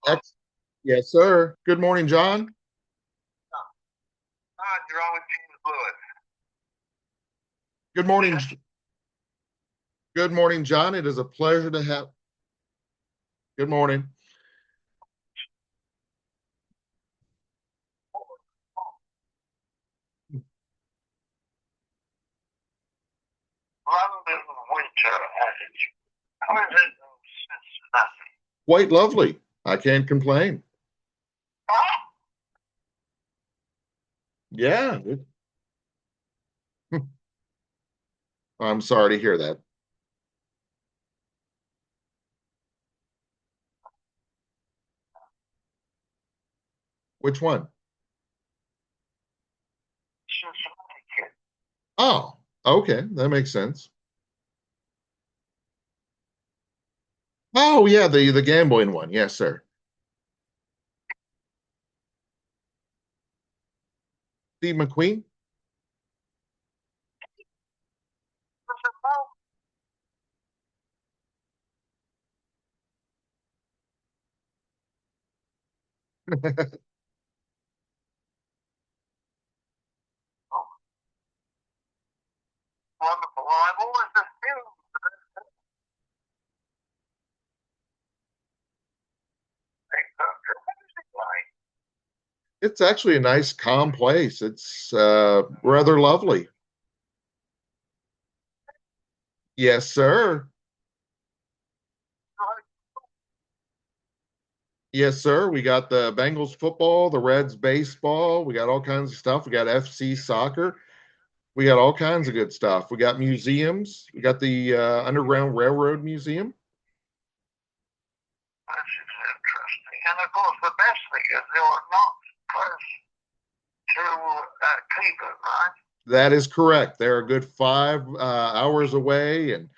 Ex- yes, sir. Good morning, John. You're on with James Lewis. Good morning. Good morning, John. It is a pleasure to have. Good morning. London winter attitude. How is it in Cincinnati? Quite lovely. I can't complain. Ah, Yeah. I'm sorry to hear that. Which one? Cincinnati kid. Oh, okay. That makes sense. Oh, yeah, the gambling one. Yes, sir. Steve McQueen. I said, well, wonderful. Well, I've always assumed that what is it like? It's actually a nice, calm place. It's rather lovely. Yes, sir. Like, Yes, sir. We got the Bengals football, the Reds baseball. We got all kinds of stuff. We got FC soccer. We got all kinds of good stuff. We got museums. We got the Underground Railroad Museum. this is interesting. And of course, the best thing is you're not close to Cleveland, right? That is correct. They're a good 5 hours away and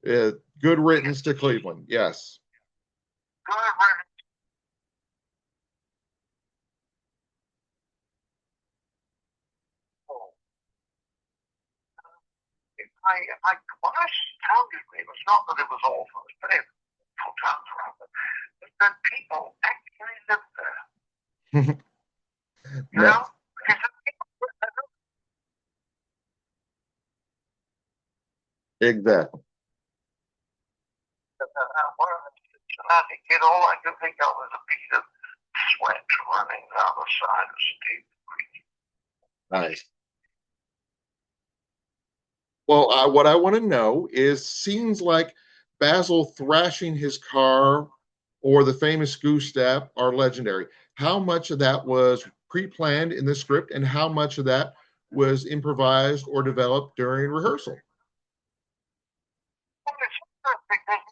good riddance to Cleveland. Yes, Good. I when I sounded it was not that it was awful, it's very full times around it, but that people actually live there, you no, know? Because the people that live exactly. were in Cincinnati, kid, all I could think of was a piece of sweat running down the side of Steve Creek. Nice. Well, what I want to know is scenes like Basil thrashing his car or the famous goose step are legendary. How much of that was pre-planned in the script and how much of that was improvised or developed during rehearsal? Well, it's interesting because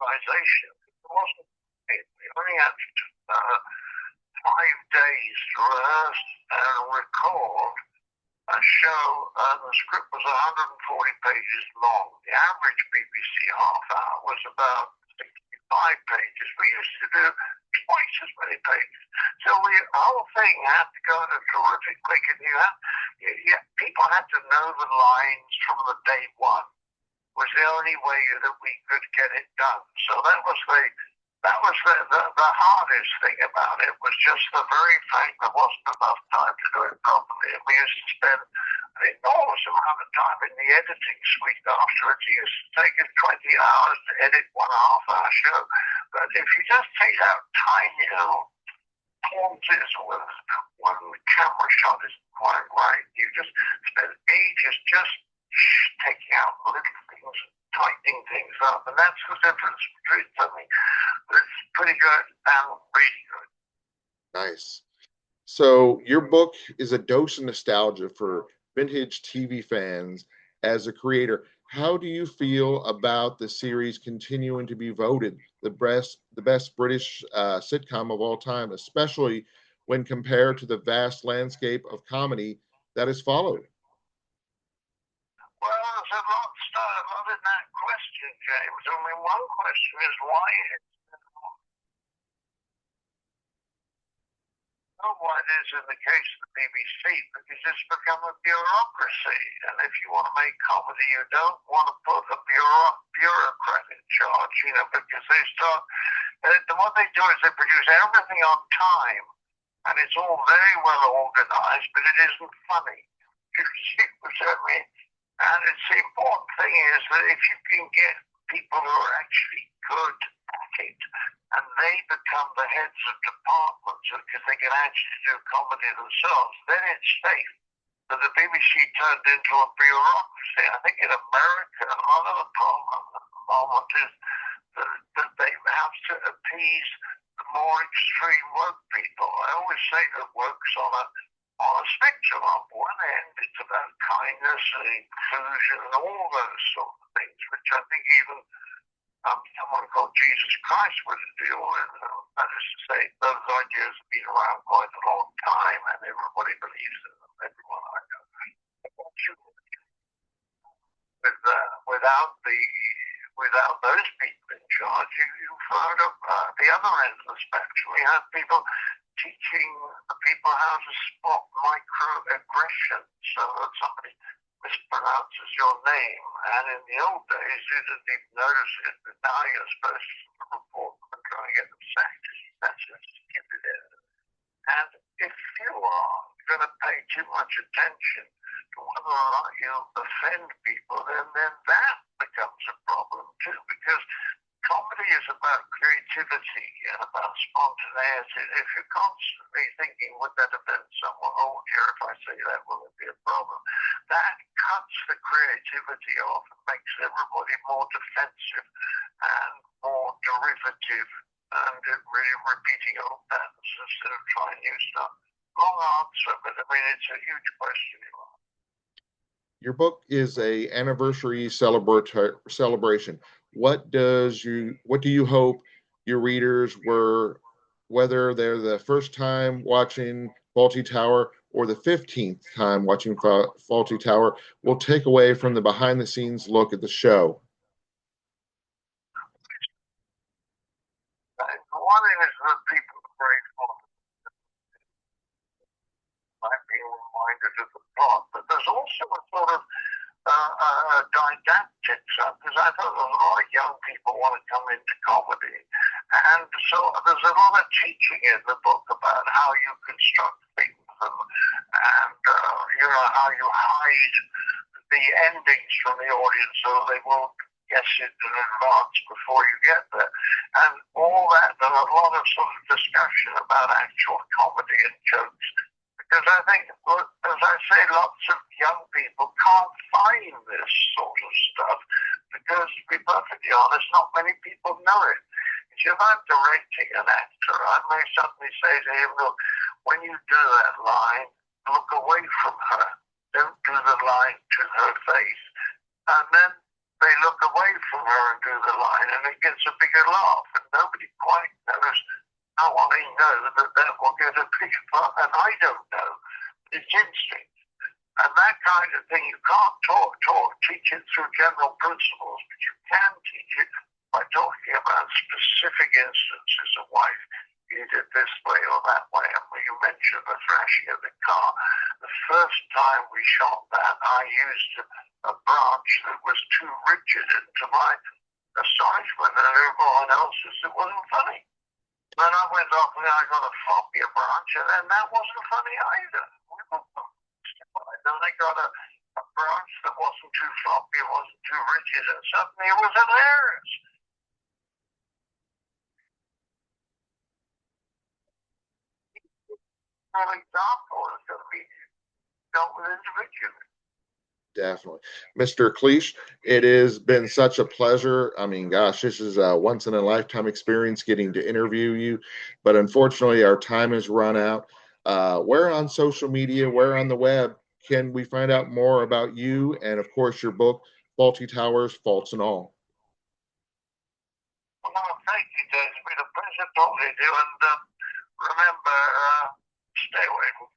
organization, it wasn't, we only had 5 days to rehearse and record a show. The script was 140 pages long. The average BBC half hour was about 65 pages. We used to do twice as many pages. So the whole thing had to go at a terrific quick, and people had to know the lines from the day one. Was the only way that we could get it done. So that was the hardest thing about it was just the very fact there wasn't enough time to do it properly. And we used to spend an enormous amount of time in the editing suite afterwards. It used to take us 20 hours to edit 1.5 hour show. But if you just take out tiny little pauses or one camera shot isn't quite right, you just spend ages just taking out little things, tightening things up. And that's the difference between something that's pretty good and really good. Nice. So your book is a dose of nostalgia for vintage TV fans. As a creator, how do you feel about the series continuing to be voted the best British sitcom of all time, especially when compared to the vast landscape of comedy that has followed? Well, there's a lot in that question, James. I mean, one question is why know why it is in the case of the BBC, because it's become a bureaucracy. And if you want to make comedy, you don't want to put a bureaucrat in charge, because they start, what they do is they produce everything on time, and it's all very well organized, but it isn't funny. You see what I mean? And it's the important thing is that if you can get people who are actually good at it, and they become the heads of departments because they can actually do comedy themselves, then it's safe. But the BBC turned into a bureaucracy. I think in America, a lot of the problem at the moment is that they have to appease the more extreme woke people. I always say that woke's on a spectrum. On one end, it's about kindness and inclusion and all those sort of things, which I think even someone called Jesus Christ would deal with. That is to say, those ideas have been around quite a long time, and everybody believes in them. Everyone I know. Without those people in charge, you find the other end of the spectrum. We have people teaching the people how to spot microaggressions, so that somebody mispronounces your name. And in the old days, you didn't even notice it, but now you're supposed to report them and try and get them sacked. That's just stupid. And if you are going to pay too much attention to whether or not you offend people, then that becomes a problem too, because comedy is about creativity and about spontaneity. If you're constantly thinking, would that offend someone? Oh dear, if I say that, will it be a problem? That cuts the creativity off and makes everybody more defensive and more derivative and really repeating old patterns instead of trying new stuff. Long answer, but I mean, it's a huge question. Your book is a anniversary celebration. What do you hope your readers were, whether they're the first time watching Fawlty Tower or the 15th time watching Fawlty Tower, will take away from the behind the scenes look at the show? One is that people are grateful might be reminded of the plot, but there's also a sort of didactic stuff, because I thought a lot of young people want to come into comedy, and so there's a lot of teaching in the book about how you construct things and how you hide the endings from the audience so they won't guess it in advance before you get there, and all that, and a lot of sort of discussion about actual comedy and jokes. Because I think, as I say, lots of young people can't find this sort of stuff because, to be perfectly honest, not many people know it. If I'm directing an actor, I may suddenly say to him, look, when you do that line, look away from her. Don't do the line to her face. And then they look away from her and do the line, and it gets a bigger laugh, and nobody quite knows. I want to know that will get a bigger part, and I don't know. It's instinct. And that kind of thing, you can't teach it through general principles, but you can teach it by talking about specific instances of life. You did this way or that way, and you mentioned the thrashing of the car. The first time we shot that, I used a branch that was too rigid, and to my astonishment and everyone else's, it wasn't funny. Then I went off and I got a floppier branch, and then that wasn't funny either. Then I got a branch that wasn't too floppy, wasn't too rigid, and suddenly it was hilarious. An example is going to be dealt with individually. Definitely. Mr. Cleese, it has been such a pleasure. I mean, gosh, this is a once in a lifetime experience getting to interview you, but unfortunately our time has run out. Where on social media, where on the web can we find out more about you and, of course, your book, Fawlty Towers, Faults and All? Well, thank you, Dave. It's been a pleasure talking to you, and remember, stay away from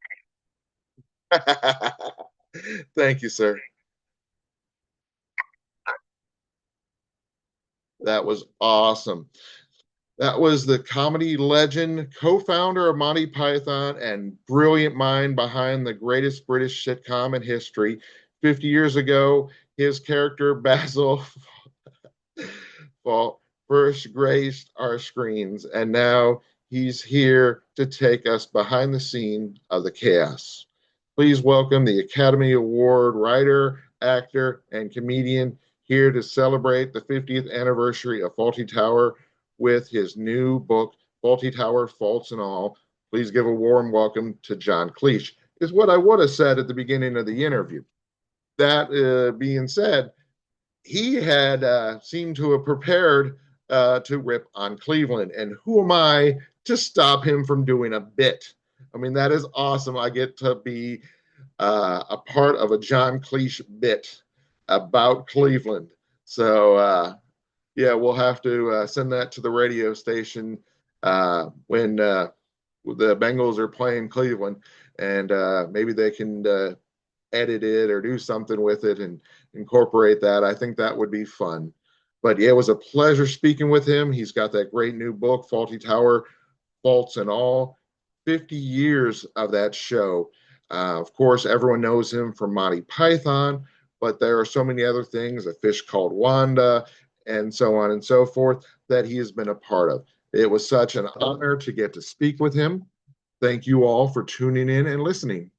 Thank you, sir. That was awesome. That was the comedy legend, co-founder of Monty Python, and brilliant mind behind the greatest British sitcom in history. 50 years ago, his character Basil Fall first graced our screens, and now he's here to take us behind the scene of the chaos. Please welcome the Academy Award writer, actor, and comedian here to celebrate the 50th anniversary of Fawlty Tower with his new book, Fawlty Tower, Faults and All. Please give a warm welcome to John Cleese, is what I would have said at the beginning of the interview. That being said, he had seemed to have prepared to rip on Cleveland. And who am I to stop him from doing a bit? I mean, that is awesome. I get to be a part of a John Cleese bit about Cleveland. So, yeah, we'll have to send that to the radio station when the Bengals are playing Cleveland, and maybe they can edit it or do something with it and incorporate that. I think that would be fun. But yeah, it was a pleasure speaking with him. He's got that great new book, Fawlty Tower, Faults and All. 50 years of that show. Of course, everyone knows him from Monty Python, but there are so many other things, A Fish Called Wanda, and so on and so forth, that he has been a part of. It was such an honor to get to speak with him. Thank you all for tuning in and listening.